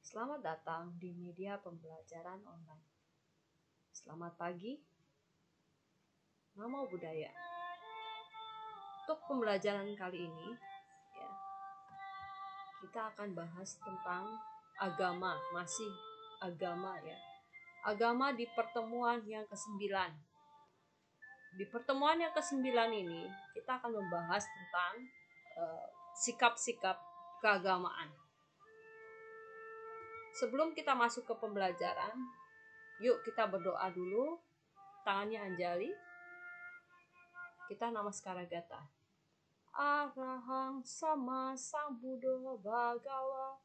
Selamat datang di media pembelajaran online. Selamat pagi, Namo Buddhaya. Untuk pembelajaran kali ini, kita akan bahas tentang agama, masih agama ya. Agama di pertemuan yang ke-9. Di pertemuan yang ke-9 ini, kita akan membahas tentang sikap-sikap keagamaan. Sebelum kita masuk ke pembelajaran, yuk kita berdoa dulu. Tangannya Anjali. Kita namaskara gata. Arahang sama sambuddho bhagawa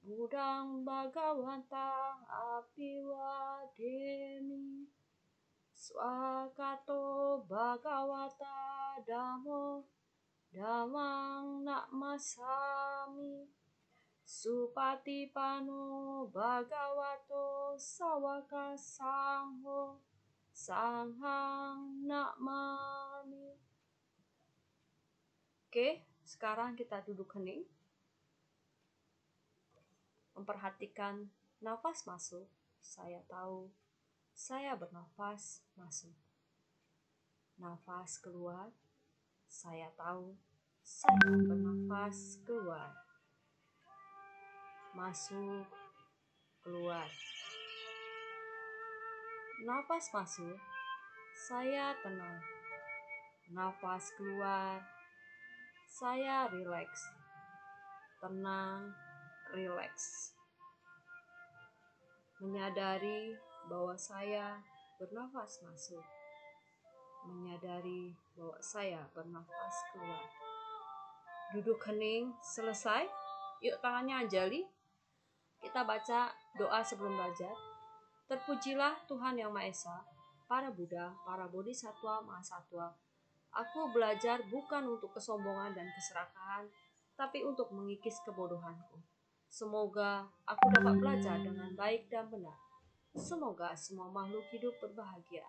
Buddhang bhagavata apiwademi Swakato bhagavata dhammo dhammang namasami Supatipano bhagavato sawaka sangho sanghang namami. Oke, sekarang kita duduk hening. Memperhatikan nafas masuk. Saya tahu saya bernafas masuk. Nafas keluar. Saya tahu saya bernafas keluar. Masuk, keluar. Nafas masuk, saya tenang. Nafas keluar, saya rileks. Tenang, rileks. Menyadari bahwa saya bernafas masuk. Menyadari bahwa saya bernafas keluar. Duduk hening, selesai. Yuk tangannya Anjali. Kita baca doa sebelum belajar. Terpujilah Tuhan Yang Maha Esa, para Buddha, para Bodhisattva, Mahasatwa. Aku belajar bukan untuk kesombongan dan keserakahan, tapi untuk mengikis kebodohanku. Semoga aku dapat belajar dengan baik dan benar. Semoga semua makhluk hidup berbahagia.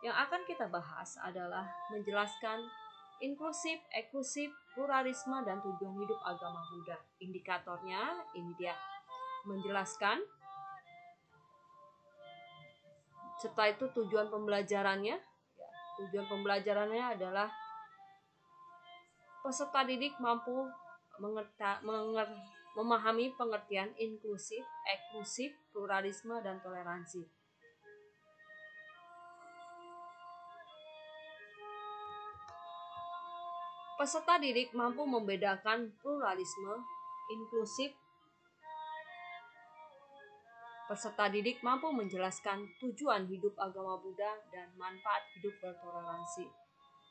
Yang akan kita bahas adalah menjelaskan inklusif, eksklusif, pluralisme, dan tujuan hidup agama Buddha. Indikatornya ini dia. Menjelaskan. Setelah itu tujuan pembelajarannya. Tujuan pembelajarannya adalah peserta didik mampu memahami pengertian inklusif, eksklusif, pluralisme, dan toleransi. Peserta didik mampu membedakan pluralisme, inklusif. Peserta didik mampu menjelaskan tujuan hidup agama Buddha dan manfaat hidup bertoleransi.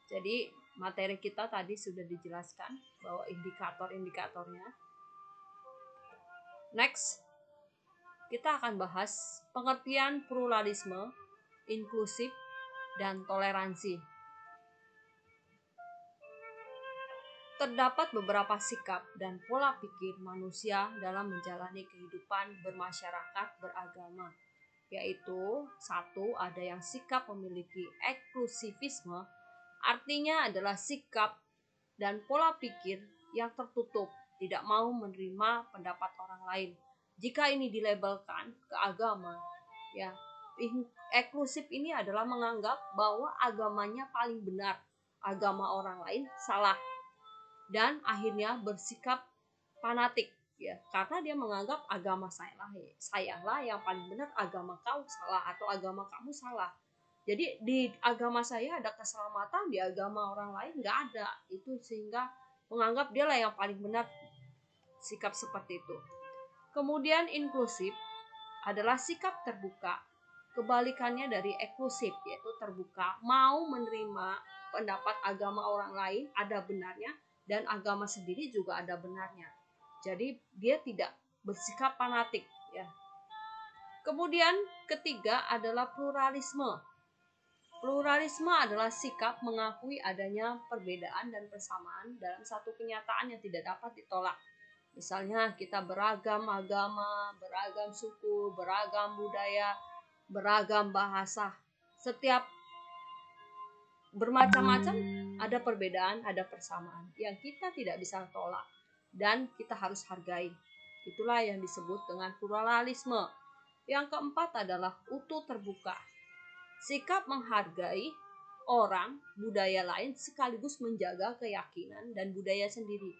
Jadi materi kita tadi sudah dijelaskan bahwa indikator-indikatornya. Next, kita akan bahas pengertian pluralisme, inklusif, dan toleransi. Terdapat beberapa sikap dan pola pikir manusia dalam menjalani kehidupan bermasyarakat beragama, yaitu 1. Ada yang sikap memiliki eksklusivisme, artinya adalah sikap dan pola pikir yang tertutup, tidak mau menerima pendapat orang lain. Jika ini dilabelkan ke agama, ya, eksklusif ini adalah menganggap bahwa agamanya paling benar, agama orang lain salah. Dan akhirnya bersikap fanatik ya, karena dia menganggap agama sayalah yang paling benar, agama kau salah atau agama kamu salah. Jadi di agama saya ada keselamatan, di agama orang lain nggak ada. Itu sehingga menganggap dialah yang paling benar, sikap seperti itu. Kemudian inklusif adalah sikap terbuka, kebalikannya dari eksklusif, yaitu terbuka, mau menerima pendapat agama orang lain, ada benarnya, dan agama sendiri juga ada benarnya. Jadi dia tidak bersikap fanatik ya. Kemudian ketiga adalah pluralisme. Pluralisme adalah sikap mengakui adanya perbedaan dan persamaan dalam satu kenyataan yang tidak dapat ditolak. Misalnya kita beragam agama, beragam suku, beragam budaya, beragam bahasa. Setiap bermacam-macam ada perbedaan, ada persamaan yang kita tidak bisa tolak dan kita harus hargai. Itulah yang disebut dengan pluralisme. Yang keempat adalah utuh terbuka. Sikap menghargai orang, budaya lain sekaligus menjaga keyakinan dan budaya sendiri.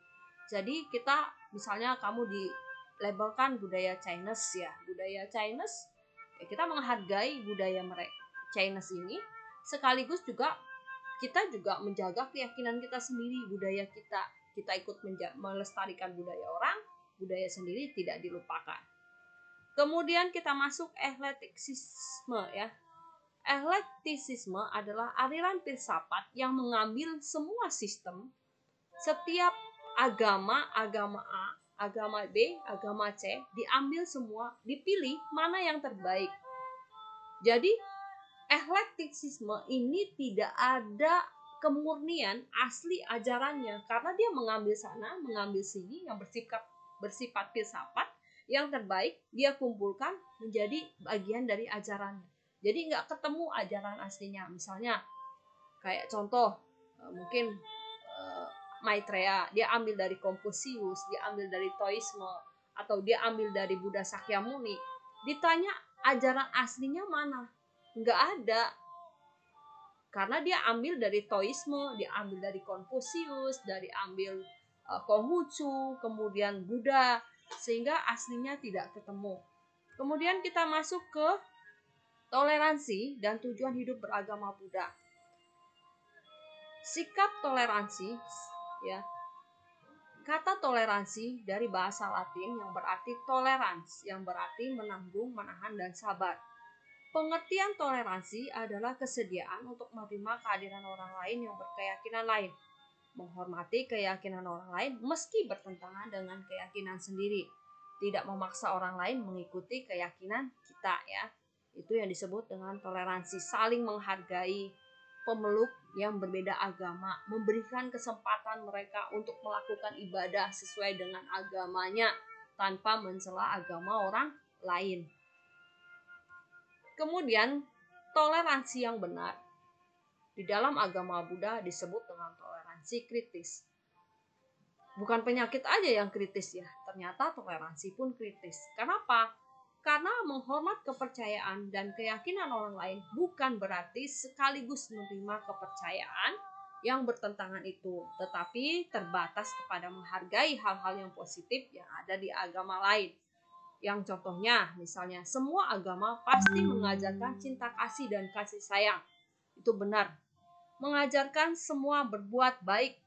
Jadi kita misalnya kamu dilabelkan budaya Chinese ya, budaya Chinese ya kita menghargai budaya mereka Chinese ini, sekaligus juga kita juga menjaga keyakinan kita sendiri, budaya kita. Kita ikut melestarikan budaya orang, budaya sendiri tidak dilupakan. Kemudian kita masuk eklektisisme ya. Eklektisisme adalah aliran filsafat yang mengambil semua sistem, setiap agama, agama A, agama B, agama C, diambil semua, dipilih mana yang terbaik. Jadi eklektisisme ini tidak ada kemurnian asli ajarannya, karena dia mengambil sana, mengambil sini yang bersifat filsafat, yang terbaik dia kumpulkan menjadi bagian dari ajarannya. Jadi nggak ketemu ajaran aslinya. Misalnya kayak contoh mungkin Maitreya, dia ambil dari Konfusius, dia ambil dari Taoisme, atau dia ambil dari Buddha Sakyamuni. Ditanya ajaran aslinya mana? Nggak ada. Karena dia ambil dari Taoisme, dia ambil dari Konfusius, dari ambil Konghucu, kemudian Buddha, sehingga aslinya tidak ketemu. Kemudian kita masuk ke toleransi dan tujuan hidup beragama Buddha. Sikap toleransi ya. Kata toleransi dari bahasa Latin yang berarti tolerans, yang berarti menanggung, menahan, dan sabar. Pengertian toleransi adalah kesediaan untuk menerima kehadiran orang lain yang berkeyakinan lain, menghormati keyakinan orang lain meski bertentangan dengan keyakinan sendiri, tidak memaksa orang lain mengikuti keyakinan kita ya. Itu yang disebut dengan toleransi, saling menghargai pemeluk yang berbeda agama, memberikan kesempatan mereka untuk melakukan ibadah sesuai dengan agamanya tanpa mencela agama orang lain. Kemudian toleransi yang benar di dalam agama Buddha disebut dengan toleransi kritis. Bukan penyakit aja yang kritis ya, ternyata toleransi pun kritis. Kenapa? Karena menghormat kepercayaan dan keyakinan orang lain bukan berarti sekaligus menerima kepercayaan yang bertentangan itu, tetapi terbatas kepada menghargai hal-hal yang positif yang ada di agama lain. Yang contohnya, misalnya semua agama pasti mengajarkan cinta kasih dan kasih sayang. Itu benar. Mengajarkan semua berbuat baik,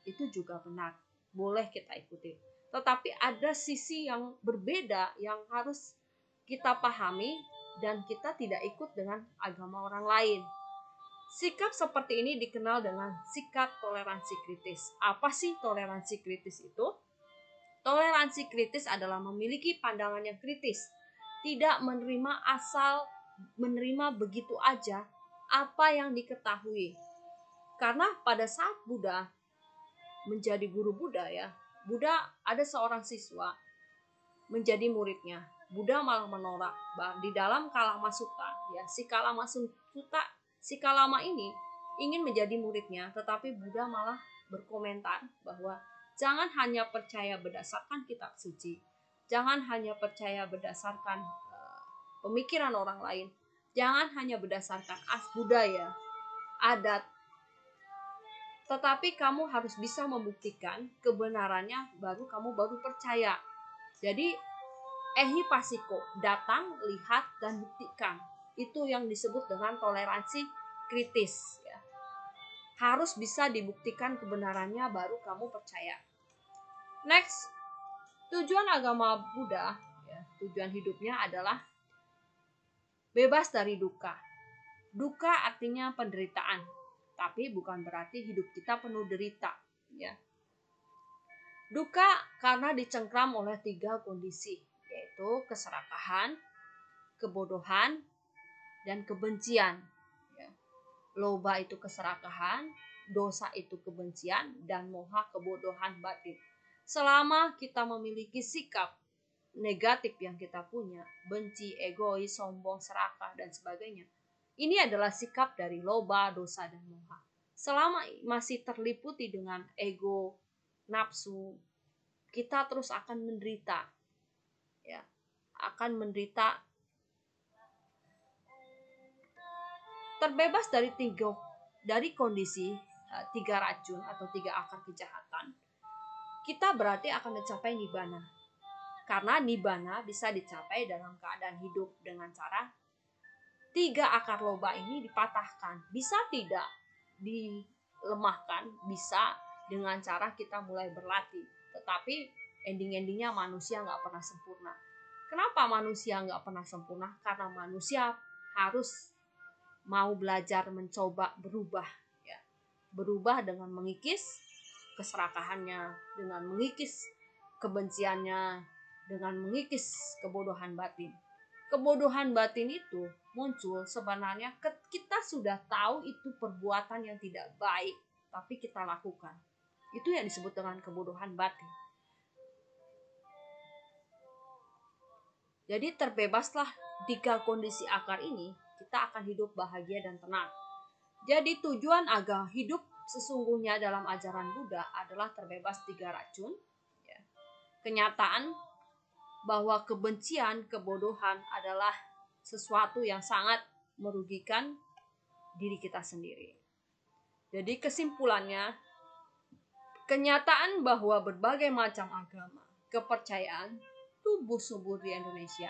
itu juga benar. Boleh kita ikuti. Tetapi ada sisi yang berbeda yang harus kita pahami dan kita tidak ikut dengan agama orang lain. Sikap seperti ini dikenal dengan sikap toleransi kritis. Apa sih toleransi kritis itu? Toleransi kritis adalah memiliki pandangan yang kritis, tidak menerima begitu aja apa yang diketahui. Karena pada saat Buddha menjadi guru Buddha ya, Buddha ada seorang siswa menjadi muridnya. Buddha malah menolak. Di dalam Kalama Sutta ya, si Kalama ini ingin menjadi muridnya, tetapi Buddha malah berkomentar bahwa jangan hanya percaya berdasarkan kitab suci, jangan hanya percaya berdasarkan pemikiran orang lain, jangan hanya berdasarkan budaya, adat, tetapi kamu harus bisa membuktikan kebenarannya, baru percaya. Jadi ehipassiko, datang, lihat, dan buktikan. Itu yang disebut dengan toleransi kritis ya. Harus bisa dibuktikan kebenarannya baru kamu percaya. Next, tujuan agama Buddha ya, tujuan hidupnya adalah bebas dari duka. Duka artinya penderitaan, tapi bukan berarti hidup kita penuh derita ya. Duka karena dicengkram oleh 3 kondisi, yaitu keserakahan, kebodohan, dan kebencian. Loba itu keserakahan, dosa itu kebencian, dan moha kebodohan batin. Selama kita memiliki sikap negatif yang kita punya, benci, egois, sombong, serakah, dan sebagainya, ini adalah sikap dari loba, dosa, dan moha. Selama masih terliputi dengan ego, nafsu, kita terus akan menderita. akan menderita terbebas dari kondisi tiga racun atau tiga akar kejahatan. Kita berarti akan mencapai nibbana. Karena nibbana bisa dicapai dalam keadaan hidup dengan cara tiga akar loba ini dipatahkan. Bisa tidak dilemahkan, bisa dengan cara kita mulai berlatih. Tetapi ending-endingnya manusia nggak pernah sempurna. Kenapa manusia nggak pernah sempurna? Karena manusia harus mau belajar mencoba berubah, ya. Berubah dengan mengikis keserakahannya, dengan mengikis kebenciannya, dengan mengikis kebodohan batin. Kebodohan batin itu muncul sebenarnya kita sudah tahu itu perbuatan yang tidak baik, tapi kita lakukan. Itu yang disebut dengan kebodohan batin. Jadi terbebaslah tiga kondisi akar ini, kita akan hidup bahagia dan tenang. Jadi tujuan agama hidup sesungguhnya dalam ajaran Buddha adalah terbebas tiga racun. Kenyataan bahwa kebencian, kebodohan adalah sesuatu yang sangat merugikan diri kita sendiri. Jadi kesimpulannya, kenyataan bahwa berbagai macam agama, kepercayaan tumbuh subur di Indonesia.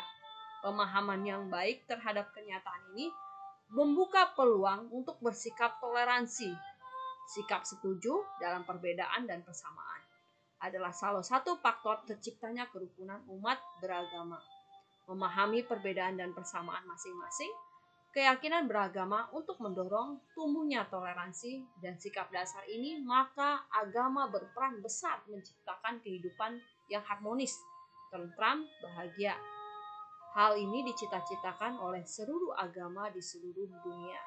Pemahaman yang baik terhadap kenyataan ini membuka peluang untuk bersikap toleransi. Sikap setuju dalam perbedaan dan persamaan adalah salah satu faktor terciptanya kerukunan umat beragama. Memahami perbedaan dan persamaan masing-masing, keyakinan beragama untuk mendorong tumbuhnya toleransi dan sikap dasar ini, maka agama berperan besar menciptakan kehidupan yang harmonis, tentram, bahagia. Hal ini dicita-citakan oleh seluruh agama di seluruh dunia.